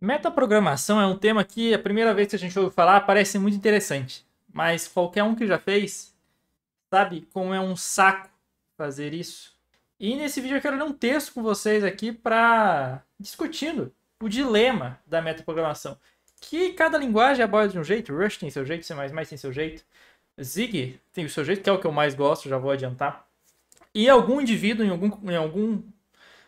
Metaprogramação é um tema que a primeira vez que a gente ouve falar parece muito interessante, mas qualquer um que já fez sabe como é um saco fazer isso. E nesse vídeo eu quero ler um texto com vocês aqui para discutindo o dilema da metaprogramação. Que cada linguagem aborda de um jeito, Rush tem seu jeito, C++ tem seu jeito, Zig tem o seu jeito, que é o que eu mais gosto, já vou adiantar. E algum indivíduo em algum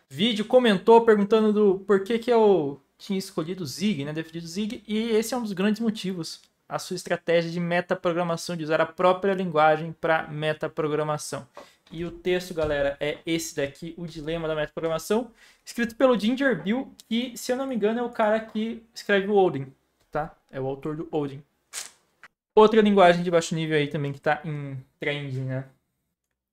vídeo comentou perguntando do por que eu tinha escolhido Zig, né, definido Zig, e esse é um dos grandes motivos, a sua estratégia de metaprogramação, de usar a própria linguagem para metaprogramação. E o texto, galera, é esse daqui, O Dilema da Metaprogramação, escrito pelo Ginger Bill, que, se eu não me engano, é o cara que escreve o Odin, tá? É o autor do Odin. Outra linguagem de baixo nível aí também que tá em trending, né?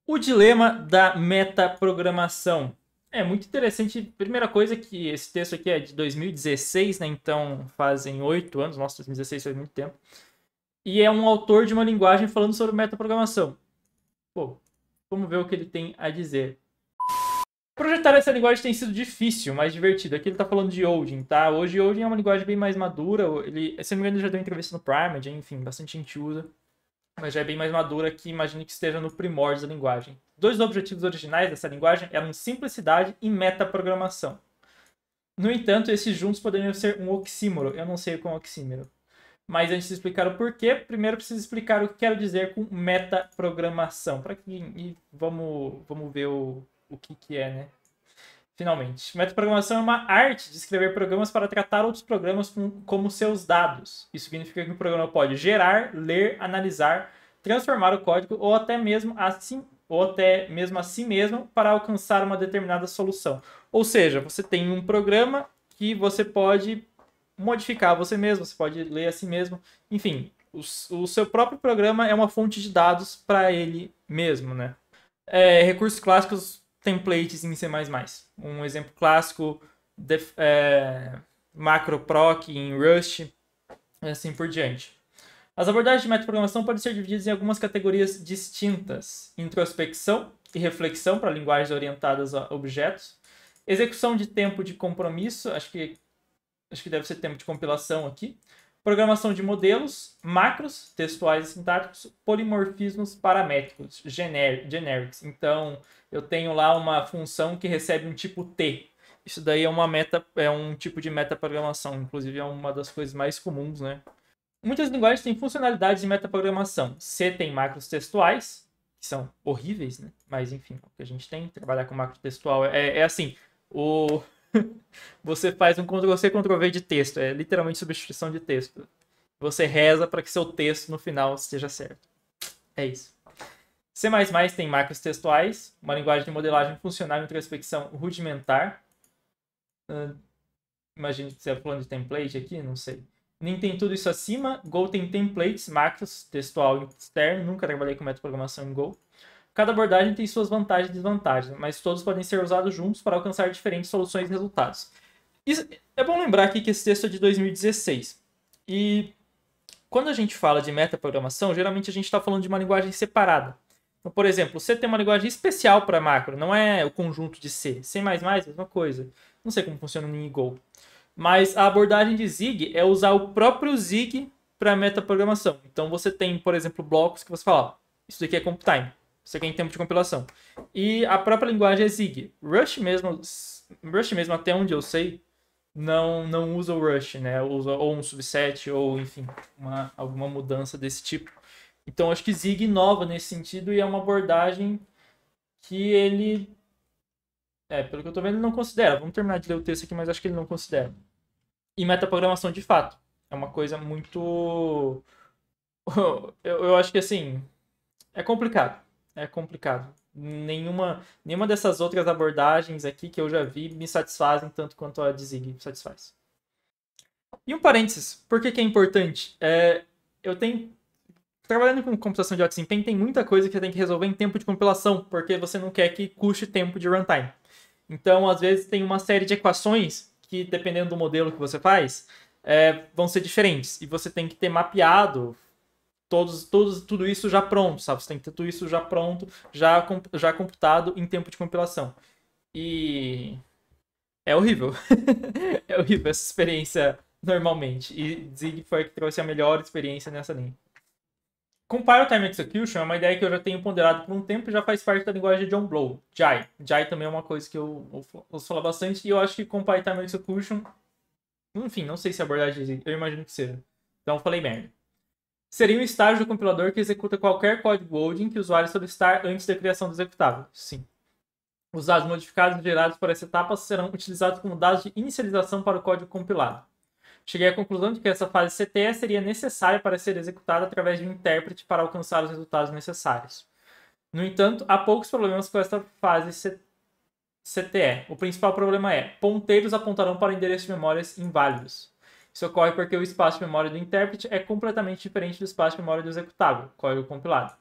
O dilema da metaprogramação. É muito interessante. Primeira coisa que esse texto aqui é de 2016, né? Então fazem 8 anos. Nossa, 2016 faz muito tempo. E é um autor de uma linguagem falando sobre metaprogramação. Pô, vamos ver o que ele tem a dizer. Projetar essa linguagem tem sido difícil, mas divertido. Aqui ele tá falando de Odin, tá? Hoje Odin é uma linguagem bem mais madura. Ele, se não me engano, ele já deu entrevista no Primeage, enfim, bastante gente usa. Mas já é bem mais madura que imagine que esteja no primórdio da linguagem. Dois objetivos originais dessa linguagem eram simplicidade e metaprogramação. No entanto, esses juntos poderiam ser um oxímoro. Eu não sei o que é um oxímoro. Mas antes de explicar o porquê, primeiro preciso explicar o que quero dizer com metaprogramação. E vamos ver o que é, né? Finalmente. Metaprogramação é uma arte de escrever programas para tratar outros programas como seus dados. Isso significa que o programa pode gerar, ler, analisar, transformar o código ou até mesmo a si mesmo para alcançar uma determinada solução. Ou seja, você tem um programa que você pode modificar você mesmo, você pode ler a si mesmo. Enfim, o seu próprio programa é uma fonte de dados para ele mesmo, né? Recursos clássicos, templates em C++. Um exemplo clássico, macroproc em Rust, e assim por diante. As abordagens de metaprogramação podem ser divididas em algumas categorias distintas: introspecção e reflexão para linguagens orientadas a objetos, execução de tempo de compromisso, acho que deve ser tempo de compilação aqui, programação de modelos, macros, textuais e sintáticos, polimorfismos paramétricos, generics. Então, eu tenho lá uma função que recebe um tipo T. Isso daí é um tipo de metaprogramação, inclusive é uma das coisas mais comuns, né? Muitas linguagens têm funcionalidades de metaprogramação. C tem macros textuais, que são horríveis, né? Mas enfim, o que a gente tem, trabalhar com macro textual é assim, o você faz um Ctrl+C, Ctrl+V de texto. É literalmente substituição de texto. Você reza para que seu texto no final esteja certo. É isso. C++ tem macros textuais, uma linguagem de modelagem funcional e introspecção rudimentar. Imagino que você está falando de template aqui, não sei. Nem tem tudo isso acima. Go tem templates, macros, textual e externo. Nunca trabalhei com metaprogramação em Go. Cada abordagem tem suas vantagens e desvantagens, mas todos podem ser usados juntos para alcançar diferentes soluções e resultados. Isso, é bom lembrar aqui que esse texto é de 2016. E quando a gente fala de metaprogramação, geralmente a gente está falando de uma linguagem separada. Então, por exemplo, C tem uma linguagem especial para macro, não é o conjunto de C. C++, mesma coisa. Não sei como funciona no Go. Mas a abordagem de Zig é usar o próprio Zig para metaprogramação. Então você tem, por exemplo, blocos que você fala, ó, isso daqui é comptime. Isso aqui é em tempo de compilação. E a própria linguagem é Zig. Rush mesmo até onde eu sei, não usa o Rush, né? Usa ou um subset ou, enfim, alguma mudança desse tipo. Então acho que Zig inova nesse sentido e é uma abordagem que ele... pelo que eu tô vendo, ele não considera. Vamos terminar de ler o texto aqui, mas acho que ele não considera. E metaprogramação, de fato, é uma coisa muito... eu acho que, assim, é complicado. É complicado. Nenhuma dessas outras abordagens aqui que eu já vi me satisfazem tanto quanto a de Zig me satisfaz. E um parênteses, por que é importante? Eu tenho... Trabalhando com computação de alto desempenho, tem muita coisa que você tem que resolver em tempo de compilação, porque você não quer que custe tempo de runtime. Então, às vezes, tem uma série de equações que, dependendo do modelo que você faz, vão ser diferentes. E você tem que ter mapeado tudo isso já pronto, sabe? Você tem que ter tudo isso já pronto, já computado em tempo de compilação. E É horrível. É horrível essa experiência normalmente. E Zig foi a que trouxe a melhor experiência nessa linha. Compile Time Execution é uma ideia que eu já tenho ponderado por um tempo e já faz parte da linguagem de John Blow. Jai. Jai também é uma coisa que eu ouço falar bastante. E eu acho que Compile Time Execution... Enfim, não sei se a abordagem existe. Eu imagino que seja. Então eu falei merda. Seria um estágio do compilador que executa qualquer código loading que o usuário solicitar antes da criação do executável. Sim. Os dados modificados e gerados por essa etapa serão utilizados como dados de inicialização para o código compilado. Cheguei à conclusão de que essa fase CTE seria necessária para ser executada através de um intérprete para alcançar os resultados necessários. No entanto, há poucos problemas com esta fase CTE. O principal problema é: ponteiros apontarão para endereços de memórias inválidos. Isso ocorre porque o espaço de memória do intérprete é completamente diferente do espaço de memória do executável, código compilado.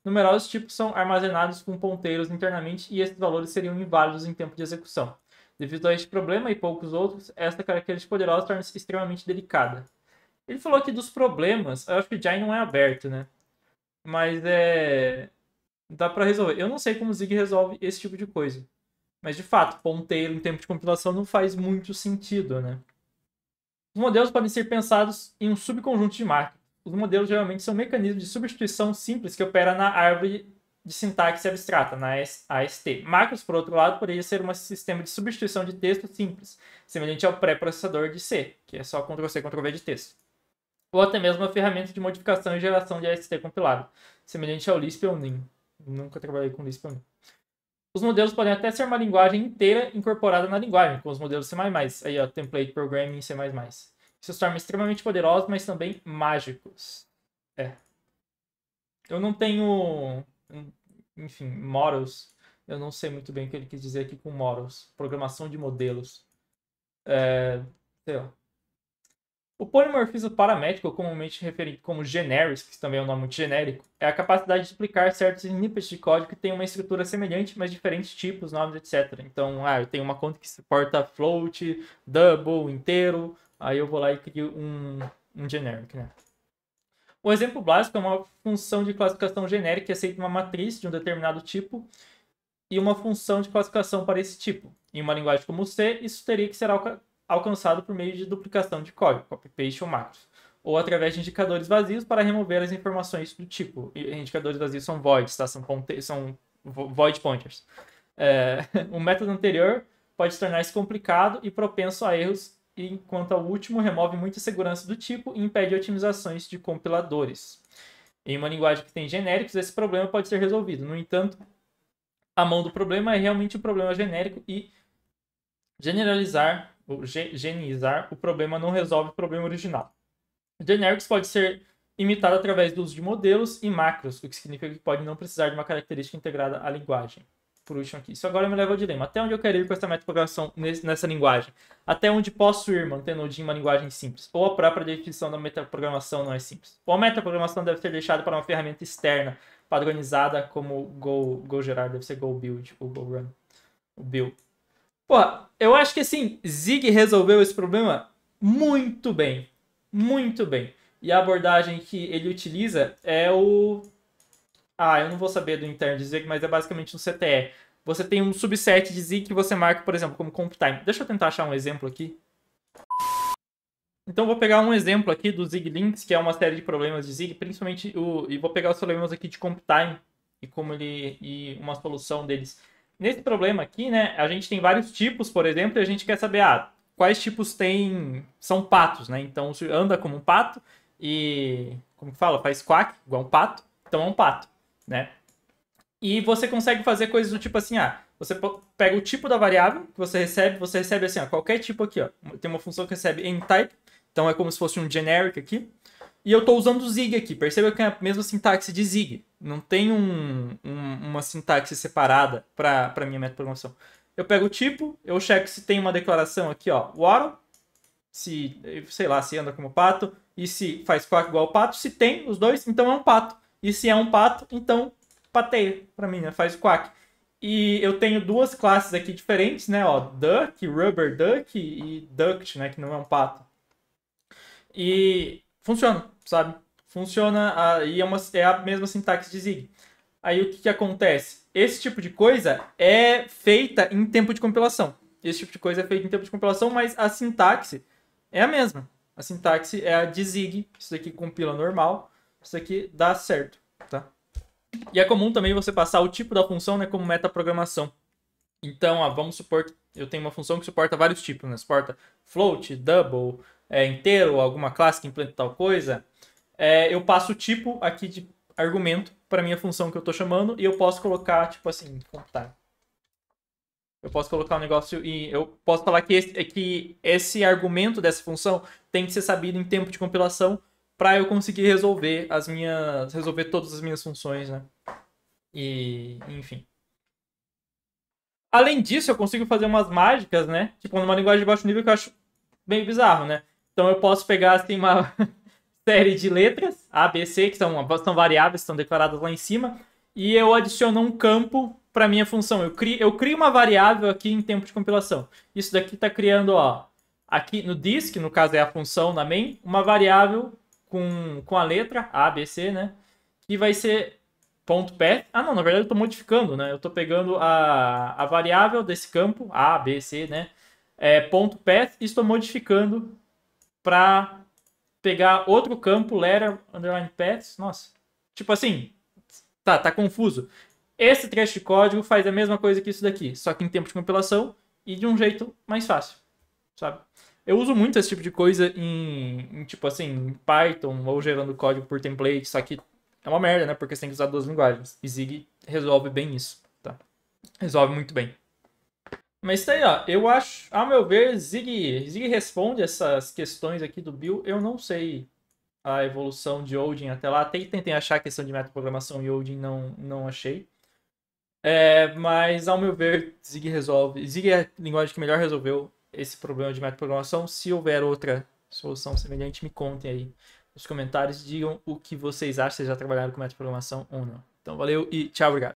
Numerosos tipos são armazenados com ponteiros internamente e esses valores seriam inválidos em tempo de execução. Devido a este problema e poucos outros, esta característica poderosa torna-se extremamente delicada. Ele falou aqui dos problemas, eu acho que o Jai não é aberto, né? Mas dá pra resolver. Eu não sei como o Zig resolve esse tipo de coisa. Mas de fato, ponteiro em tempo de compilação não faz muito sentido, né? Os modelos podem ser pensados em um subconjunto de máquinas. Os modelos geralmente são mecanismos de substituição simples que operam na árvore de sintaxe abstrata, na AST. Macros, por outro lado, poderia ser um sistema de substituição de texto simples, semelhante ao pré-processador de C, que é só Ctrl+C, Ctrl+V de texto. Ou até mesmo uma ferramenta de modificação e geração de AST compilado, semelhante ao Lisp ou NIM. Nunca trabalhei com Lisp ou NIM. Os modelos podem até ser uma linguagem inteira incorporada na linguagem, como os modelos C++. Aí, ó, Template Programming em C++. Isso os torna extremamente poderosos, mas também mágicos. Eu não tenho... Enfim, models. Eu não sei muito bem o que ele quis dizer aqui com models. Programação de modelos. Sei lá. O polimorfismo paramétrico, comumente referido como generics, que também é um nome muito genérico, é a capacidade de explicar certos snippets de código que têm uma estrutura semelhante, mas diferentes tipos, nomes, etc. Então, eu tenho uma conta que suporta float, double, inteiro, aí eu vou lá e crio um generic, né? O exemplo básico é uma função de classificação genérica que aceita uma matriz de um determinado tipo e uma função de classificação para esse tipo. Em uma linguagem como C, isso teria que ser alcançado por meio de duplicação de código, copy-paste ou macros, ou através de indicadores vazios para remover as informações do tipo. E indicadores vazios são voids, tá? São void pointers. O método anterior pode tornar-se complicado e propenso a erros, enquanto o último remove muita segurança do tipo e impede otimizações de compiladores. Em uma linguagem que tem genéricos, esse problema pode ser resolvido. No entanto, a mão do problema é realmente um problema genérico e generalizar ou genizar o problema não resolve o problema original. Generics pode ser imitado através do uso de modelos e macros, o que significa que pode não precisar de uma característica integrada à linguagem. Por último aqui. Isso agora me leva ao dilema. Até onde eu quero ir com essa metaprogramação nessa linguagem? Até onde posso ir mantendo em uma linguagem simples? Ou a própria definição da metaprogramação não é simples? Ou a metaprogramação deve ser deixada para uma ferramenta externa, padronizada como Go gerar, deve ser Go build ou Go run. O build. Pô, eu acho que assim, Zig resolveu esse problema muito bem. Muito bem. E a abordagem que ele utiliza é o... eu não vou saber do interno de Zig, mas é basicamente um CTE. Você tem um subset de Zig que você marca, por exemplo, como comptime. Deixa eu tentar achar um exemplo aqui. Então, vou pegar um exemplo aqui do Zig Links, que é uma série de problemas de Zig, principalmente e vou pegar os problemas aqui de comptime e uma solução deles. Nesse problema aqui, né, a gente tem vários tipos, por exemplo, e a gente quer saber quais tipos são patos, né? Então, se anda como um pato e, como que fala, faz quack, igual um pato, então é um pato, né? E você consegue fazer coisas do tipo assim, você pega o tipo da variável que você recebe assim, qualquer tipo aqui, ó. Tem uma função que recebe anyType, então é como se fosse um generic aqui. E eu estou usando o Zig aqui. Perceba que é a mesma sintaxe de Zig. Não tem uma sintaxe separada para a minha metaprogramação. Eu pego o tipo, eu checo se tem uma declaração aqui, ó, while, se, sei lá, se anda como pato, e se faz quack igual ao pato. Se tem os dois, então é um pato. E se é um pato, então pateia para mim, né? Faz quack. E eu tenho duas classes aqui diferentes, né? Ó, duck, rubber duck e duct, né? Que não é um pato. E funciona, sabe? Funciona e é a mesma sintaxe de Zig. Aí o que acontece? Esse tipo de coisa é feita em tempo de compilação. esse tipo de coisa é feito em tempo de compilação, mas a sintaxe é a mesma. A sintaxe é a de Zig. Isso daqui compila normal, isso aqui dá certo, tá? E é comum também você passar o tipo da função, né, como metaprogramação. Então, vamos supor que eu tenho uma função que suporta vários tipos, né? Suporta float, double, inteiro, alguma classe que implementa tal coisa. Eu passo o tipo aqui de argumento para minha função que eu estou chamando e eu posso colocar, tipo assim, computar. Eu posso colocar um negócio e eu posso falar que esse argumento dessa função tem que ser sabido em tempo de compilação para eu conseguir resolver todas as minhas funções, né? E, enfim. Além disso, eu consigo fazer umas mágicas, né? Tipo, numa linguagem de baixo nível que eu acho bem bizarro, né? Então eu posso pegar assim uma série de letras, A, B, C, que são variáveis, estão declaradas lá em cima, e eu adiciono um campo para minha função. Eu crio uma variável aqui em tempo de compilação. Isso daqui está criando, ó, aqui no disk, no caso é a função na main, uma variável com a letra A, B, C, né? Que vai ser .path. Ah, não, na verdade eu estou modificando, né? Eu estou pegando a variável desse campo, A, B, C, né? .path, e estou modificando para pegar outro campo, letter, underline paths. Nossa, tipo assim, tá confuso. Esse trecho de código faz a mesma coisa que isso daqui, só que em tempo de compilação e de um jeito mais fácil, sabe? Eu uso muito esse tipo de coisa tipo assim, em Python ou gerando código por template, só que é uma merda, né? Porque você tem que usar duas linguagens. E Zig resolve bem isso, tá? Resolve muito bem. Mas isso aí, ó. Eu acho, ao meu ver, Zig responde essas questões aqui do Bill. Eu não sei a evolução de Odin até lá. Até tentei achar a questão de metaprogramação e Odin não achei. Mas, ao meu ver, Zig resolve. Zig é a linguagem que melhor resolveu esse problema de metaprogramação. Se houver outra solução semelhante, me contem aí nos comentários. Digam o que vocês acham, se já trabalharam com metaprogramação ou não. Então, valeu e tchau, obrigado.